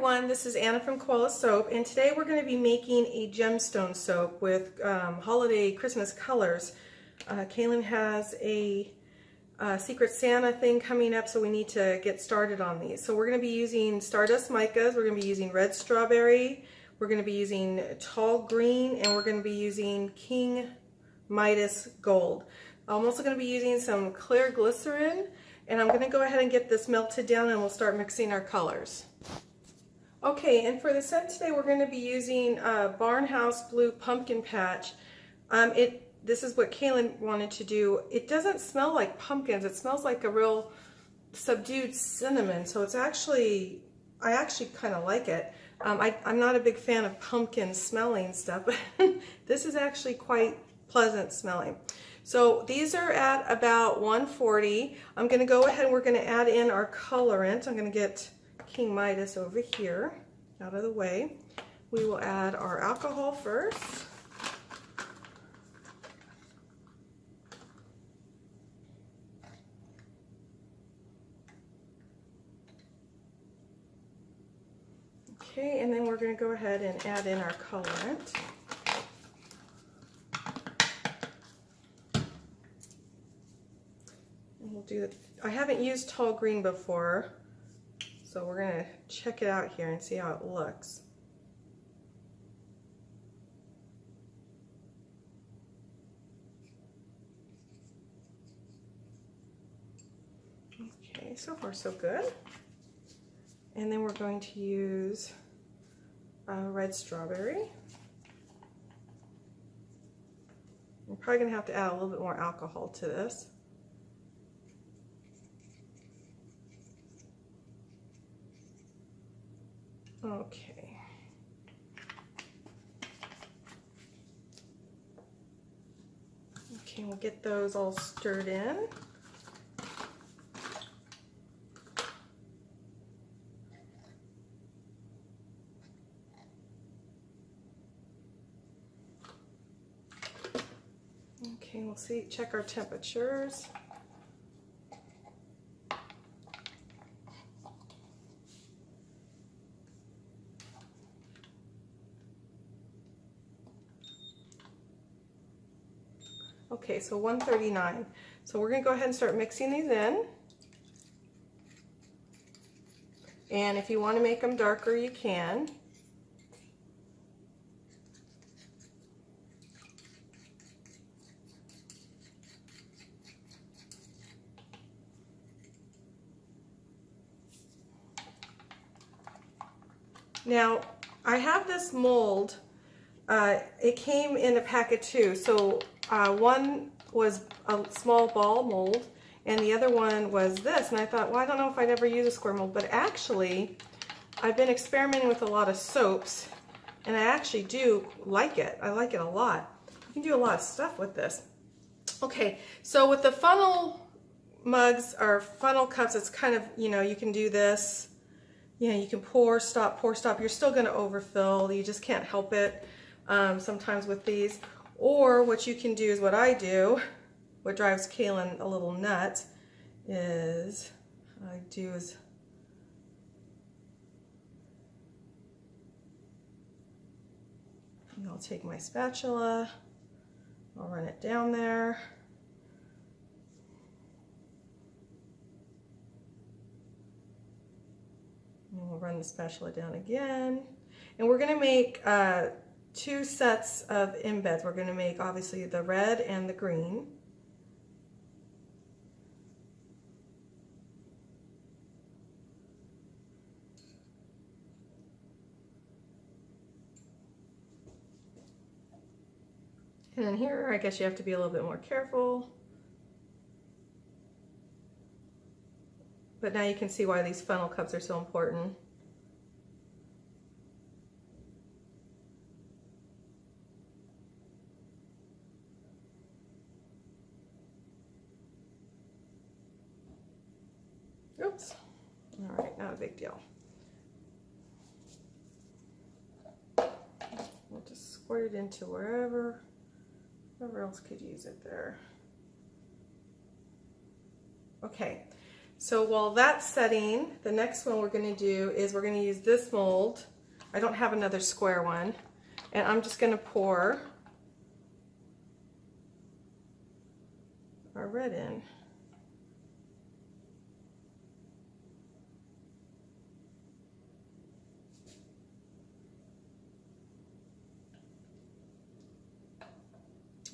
everyone, this is Anna from Koala Soap, and today we're going to be making a gemstone soap with holiday Christmas colors. Kaylin has a Secret Santa thing coming up, so we need to get started on these. So we're going to be using Stardust Micas, we're going to be using red strawberry, we're going to be using tall green, and we're going to be using King Midas gold. I'm also going to be using some clear glycerin, and I'm going to go ahead and get this melted down and we'll start mixing our colors. Okay, and for the scent today we're going to be using Barnhouse Blue Pumpkin Patch. This is what Kaylin wanted to do. It doesn't smell like pumpkins, it smells like a real subdued cinnamon, so it's actually, I actually kind of like it. I'm not a big fan of pumpkin smelling stuff, but this is actually quite pleasant smelling. So these are at about 140. I'm going to go ahead and we're going to add in our colorant. I'm going to get King Midas over here out of the way. We will add our alcohol first. Okay, and then we're going to go ahead and add in our colorant. I haven't used tall green before, so we're going to check it out here and see how it looks. Okay, so far so good. And then we're going to use red strawberry. We're probably going to have to add a little bit more alcohol to this. Okay. Okay, we'll get those all stirred in. Okay, we'll see, check our temperatures. Okay, so 139. So we're going to go ahead and start mixing these in. And if you want to make them darker, you can. Now, I have this mold. It came in a pack of two, so one was a small ball mold and the other one was this, and I thought, well, I don't know if I'd ever use a square mold, but actually I've been experimenting with a lot of soaps and I actually do like it. I like it a lot. You can do a lot of stuff with this. Okay, so with the funnel mugs or funnel cups, it's kind of, you know, you can do this. You know, you can pour, stop, pour, stop. You're still going to overfill. You just can't help it sometimes with these. Or what you can do is what I do, what drives Kaylin a little nuts, is I'll take my spatula, I'll run it down there. And we'll run the spatula down again. And we're going to make two sets of embeds. We're going to make obviously the red and the green. And then here, I guess you have to be a little bit more careful. But now you can see why these funnel cups are so important. Oops. All right, not a big deal. We'll just squirt it into wherever else could use it there. Okay, So while that's setting, the next one we're going to do is we're going to use this mold. I don't have another square one. And I'm just going to pour our red in.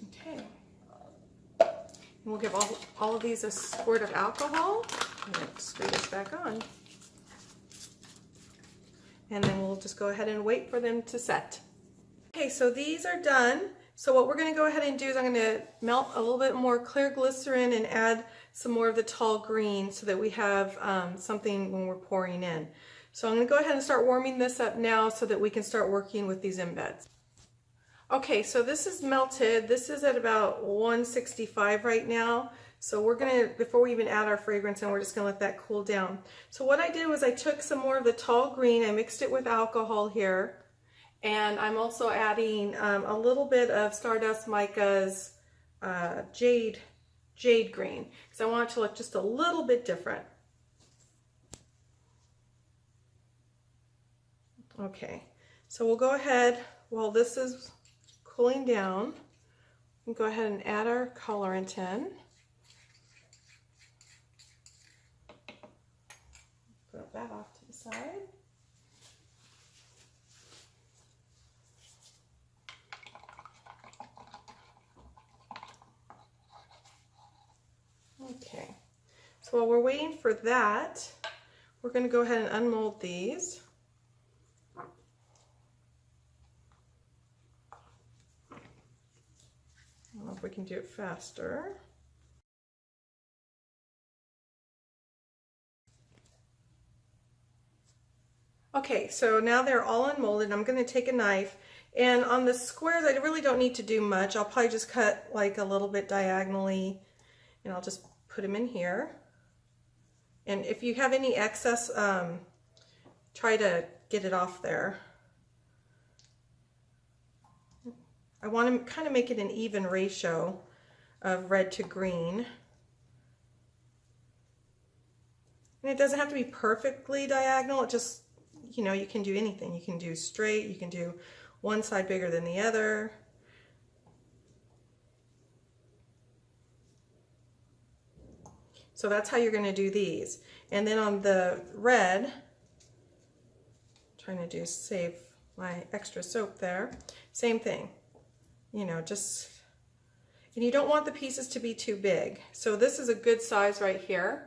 Okay. And we'll give all of these a squirt of alcohol. And then screw this back on. And then we'll just go ahead and wait for them to set. Okay, so these are done. So what we're going to go ahead and do is I'm going to melt a little bit more clear glycerin and add some more of the tall green so that we have something when we're pouring in. So I'm going to go ahead and start warming this up now so that we can start working with these embeds. Okay, so this is melted. This is at about 165 right now. So we're going to, before we even add our fragrance in, we're just going to let that cool down. So what I did was I took some more of the tall green, I mixed it with alcohol here, and I'm also adding a little bit of Stardust Micas jade green, because I want it to look just a little bit different. Okay, so we'll go ahead, while this is cooling down, we'll go ahead and add our colorant in. Put that off to the side. Okay, so while we're waiting for that, we're going to go ahead and unmold these. I don't know if we can do it faster. Okay, so now they're all unmolded. I'm going to take a knife, and on the squares I really don't need to do much. I'll probably just cut like a little bit diagonally, and I'll just put them in here. And if you have any excess, try to get it off there. I want to kind of make it an even ratio of red to green. And it doesn't have to be perfectly diagonal. It just, you know, you can do anything. You can do straight, you can do one side bigger than the other. So that's how you're going to do these. And then on the red, I'm trying to save my extra soap there, same thing. You know, just, and you don't want the pieces to be too big. So this is a good size right here.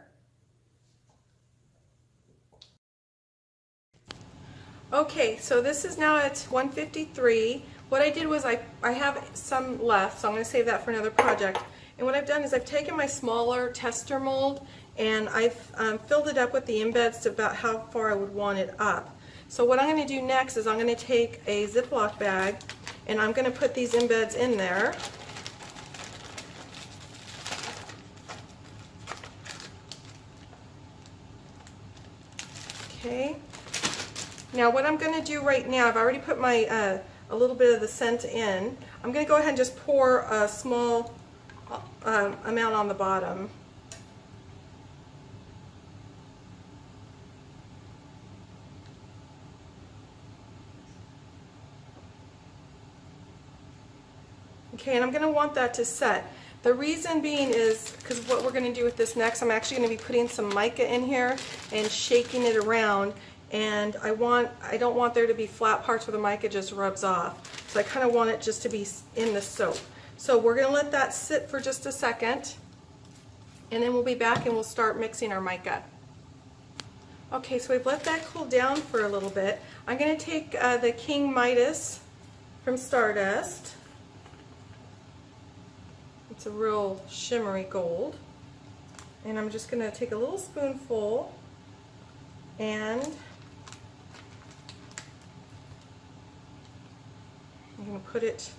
Okay, so this is now at 153. What I did was I have some left, so I'm going to save that for another project. And what I've done is I've taken my smaller tester mold and I've filled it up with the embeds to about how far I would want it up. So what I'm going to do next is I'm going to take a Ziploc bag and I'm going to put these embeds in there. Okay. Now what I'm going to do right now, I've already put my a little bit of the scent in. I'm going to go ahead and just pour a small amount on the bottom. Okay, and I'm going to want that to set. The reason being is because what we're going to do with this next, I'm actually going to be putting some mica in here and shaking it around, and I don't want there to be flat parts where the mica just rubs off. So I kind of want it just to be in the soap. So we're going to let that sit for just a second, and then we'll be back and we'll start mixing our mica. Okay, so we've let that cool down for a little bit. I'm going to take the King Midas from Stardust. It's a real shimmery gold. And I'm just going to take a little spoonful and I'm going to put it,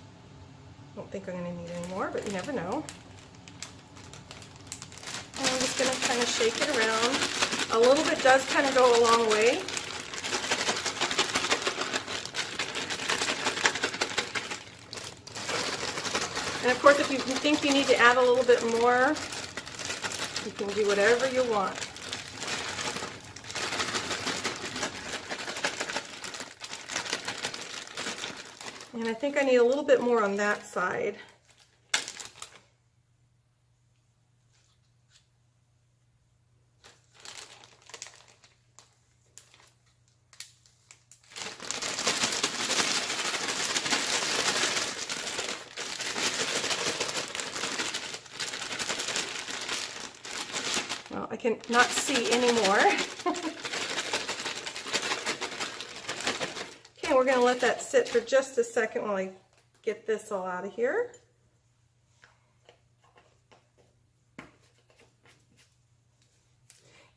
I don't think I'm going to need any more, but you never know. And I'm just going to kind of shake it around. A little bit does kind of go a long way. And of course, if you think you need to add a little bit more, you can do whatever you want. And I think I need a little bit more on that side. Well, I can not see anymore. Okay, we're going to let that sit for just a second while I get this all out of here.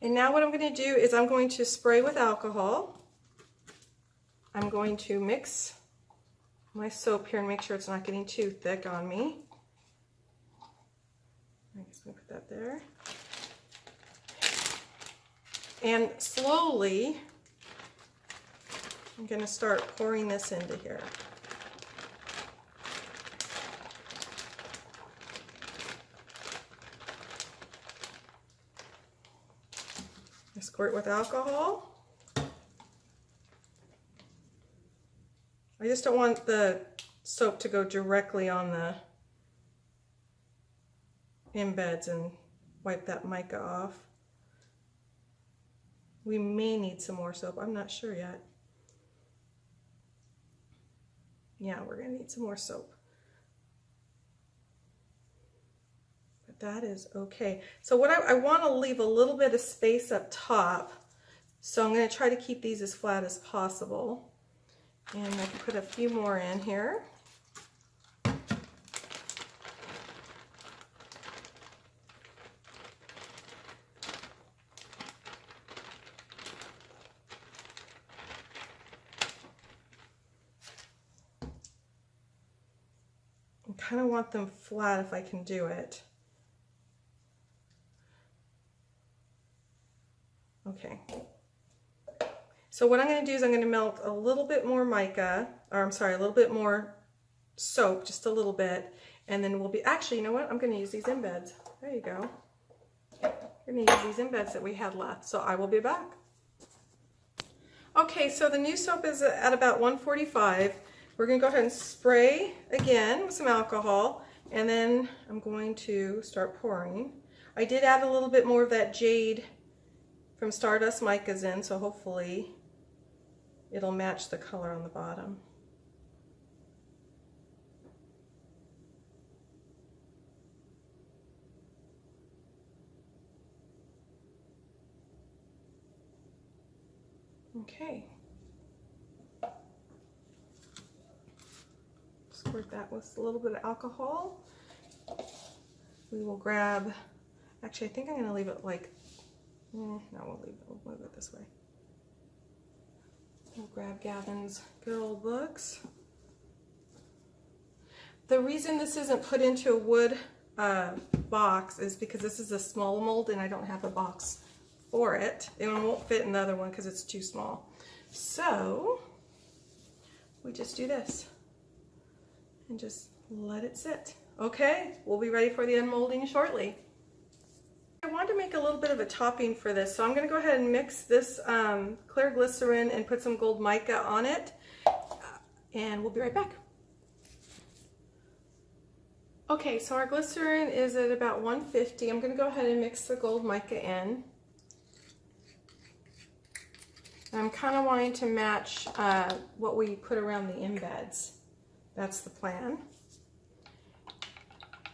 And now what I'm going to do is I'm going to spray with alcohol. I'm going to mix my soap here and make sure it's not getting too thick on me. I'm just going to put that there. And slowly, I'm going to start pouring this into here. I squirt with alcohol. I just don't want the soap to go directly on the embeds and wipe that mica off. We may need some more soap. I'm not sure yet. Yeah, we're going to need some more soap. But that is okay. So what I want to leave a little bit of space up top. So I'm going to try to keep these as flat as possible. And I can put a few more in here. I kind of want them flat if I can do it. Okay. So what I'm going to do is I'm going to melt a little bit more mica, or I'm sorry, a little bit more soap, just a little bit, and then we'll be, actually, you know what? I'm going to use these embeds. There you go. I'm going to use these embeds that we had left, so I will be back. Okay, so the new soap is at about 145. We're going to go ahead and spray again with some alcohol, and then I'm going to start pouring. I did add a little bit more of that jade from Stardust Micas in, so hopefully it'll match the color on the bottom. Okay. Squirt that with a little bit of alcohol. We will grab, actually I think I'm going to leave it like, no, we'll move it this way. We'll grab Gavin's good old books. The reason this isn't put into a wood box is because this is a small mold and I don't have a box for it. It won't fit in the other one because it's too small. So we just do this and just let it sit. Okay, we'll be ready for the unmolding shortly. I want to make a little bit of a topping for this, so I'm going to go ahead and mix this clear glycerin and put some gold mica on it, and we'll be right back. Okay, so our glycerin is at about 150. I'm going to go ahead and mix the gold mica in. I'm kind of wanting to match what we put around the embeds. That's the plan.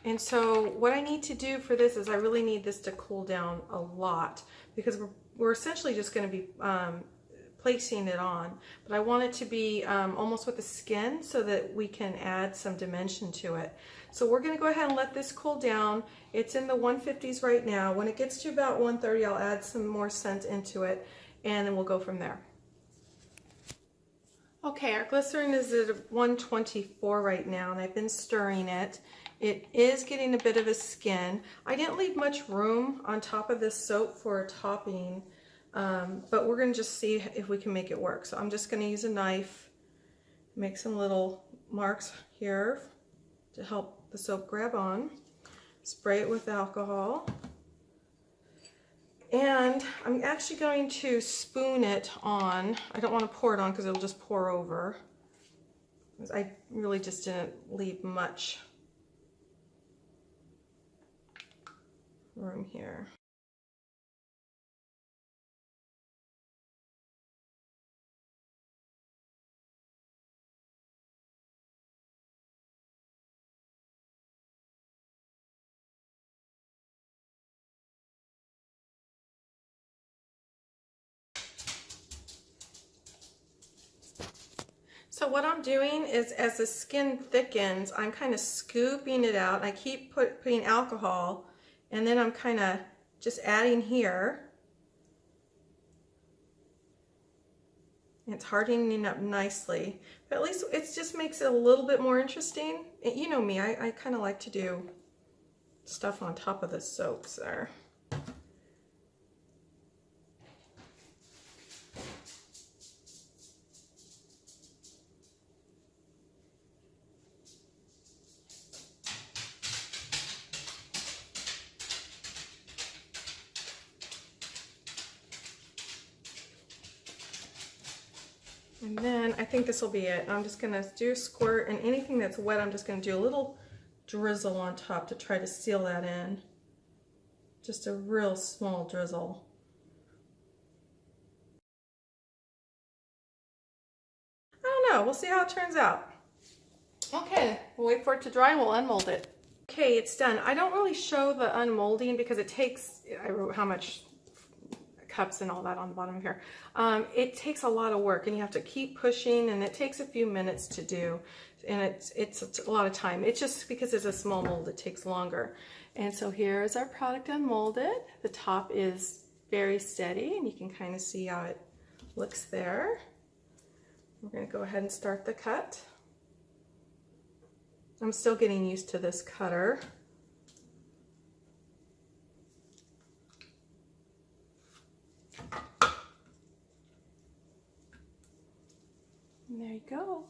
And so what I need to do for this is I really need this to cool down a lot because we're essentially just going to be placing it on. But I want it to be almost with the skin so that we can add some dimension to it. So we're going to go ahead and let this cool down. It's in the 150s right now. When it gets to about 130, I'll add some more scent into it and then we'll go from there. Okay, our glycerin is at 124 right now and I've been stirring it. It is getting a bit of a skin. I didn't leave much room on top of this soap for a topping, but we're going to just see if we can make it work. So I'm just going to use a knife, make some little marks here to help the soap grab on, spray it with alcohol, and I'm actually going to spoon it on. I don't want to pour it on because it'll just pour over. I really just didn't leave much room here. So what I'm doing is, as the skin thickens, I'm kind of scooping it out. I keep putting alcohol, and then I'm kind of just adding here. It's hardening up nicely, but at least it just makes it a little bit more interesting. You know me, I kind of like to do stuff on top of the soaps there. And then I think this will be it. I'm just gonna do a squirt, and anything that's wet, I'm just gonna do a little drizzle on top to try to seal that in. Just a real small drizzle. I don't know, we'll see how it turns out. Okay, we'll wait for it to dry and we'll unmold it. Okay, it's done. I don't really show the unmolding because it takes, I wrote how much cups and all that on the bottom here. It takes a lot of work, and you have to keep pushing, and it takes a few minutes to do, and it's a lot of time. It's just because it's a small mold, it takes longer. And so here is our product unmolded. The top is very steady, and you can kind of see how it looks there. We're going to go ahead and start the cut. I'm still getting used to this cutter. And there you go.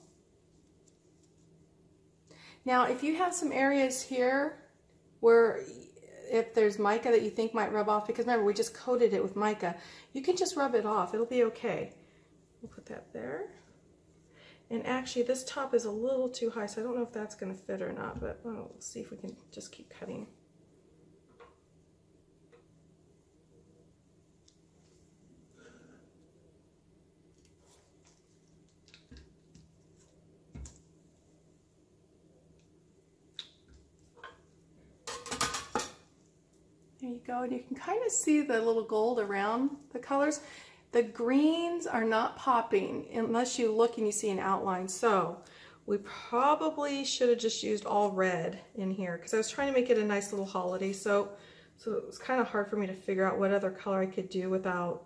Now, if you have some areas here where if there's mica that you think might rub off, because remember, we just coated it with mica, you can just rub it off. It'll be okay. We'll put that there. And actually, this top is a little too high, so I don't know if that's going to fit or not, but we'll see if we can just keep cutting. There you go, and you can kind of see the little gold around the colors. The greens are not popping unless you look and you see an outline. So we probably should have just used all red in here because I was trying to make it a nice little holiday soap. So it was kind of hard for me to figure out what other color I could do without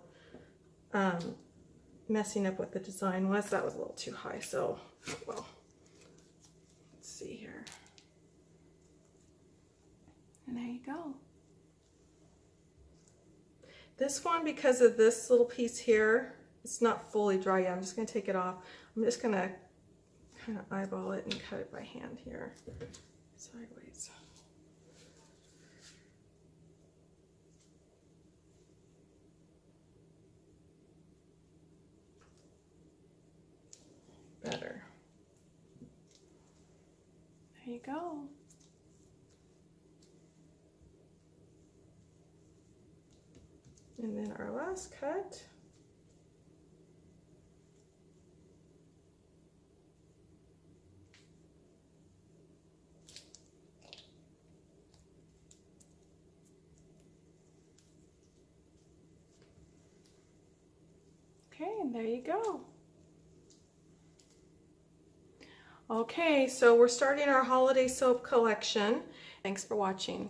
messing up what the design was. That was a little too high, so, well, let's see here. And there you go. This one, because of this little piece here, it's not fully dry yet. I'm just going to take it off. I'm just going to kind of eyeball it and cut it by hand here, sideways. Better. There you go. And then our last cut. Okay, and there you go. Okay, so we're starting our holiday soap collection. Thanks for watching.